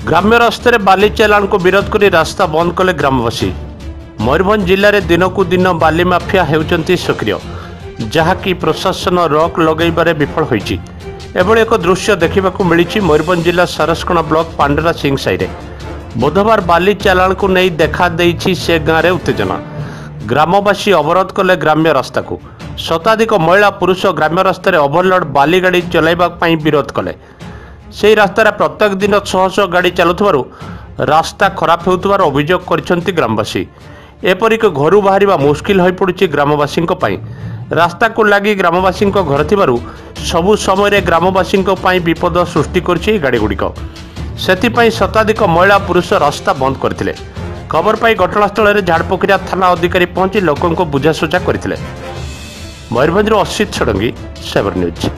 ग्राम्य रास्तार बाली चालाण को विरोध कर रास्ता बंद कले ग्रामवासी। मयूरभंज जिले में दिनकू दिन बाली माफिया होउचंती सक्रिय, जहाँकि प्रशासन रॉक लगैबारे विफल होइछि। एभଳି एक दृश्य देखा मिली मयूरभंज जिला सारसकणा ब्लॉक पांडरा सिंह साई। बुधवार बाली चालाण को नहीं देखा देइछि से गाँव में उत्तेजना। ग्रामवासी अवरोध कले ग्राम्य रास्ता को। शताधिक महिला पुरुष ग्राम्य रास्तार ओभरलोड बाली गाड़ी चलाइबा पई विरोध कले। से रास्तार प्रत्येक दिन शह शह गाड़ी चलुथिबारु रास्ता खराब होउथिबार अभियोग करछन्ति ग्रामवासी। एपरिक घरु बाहरिबा मुश्किल होई पड़ुछि ग्रामवासी पई। रास्ता को लगी ग्रामवासी घर थिबारु सबु समय ग्रामवासी विपद सृष्टि करछि गाड़ी गुड़िक। सेथिपई शताधिक महिला पुरुष रास्ता बंद करथिले। खबर पाई घटनास्थल में झाड़पोखरिया थाना अधिकारी पहुंची लोकों को बुझासुझा करथिले। मयूरभंज असित षडंगी, सेवर न्यूज।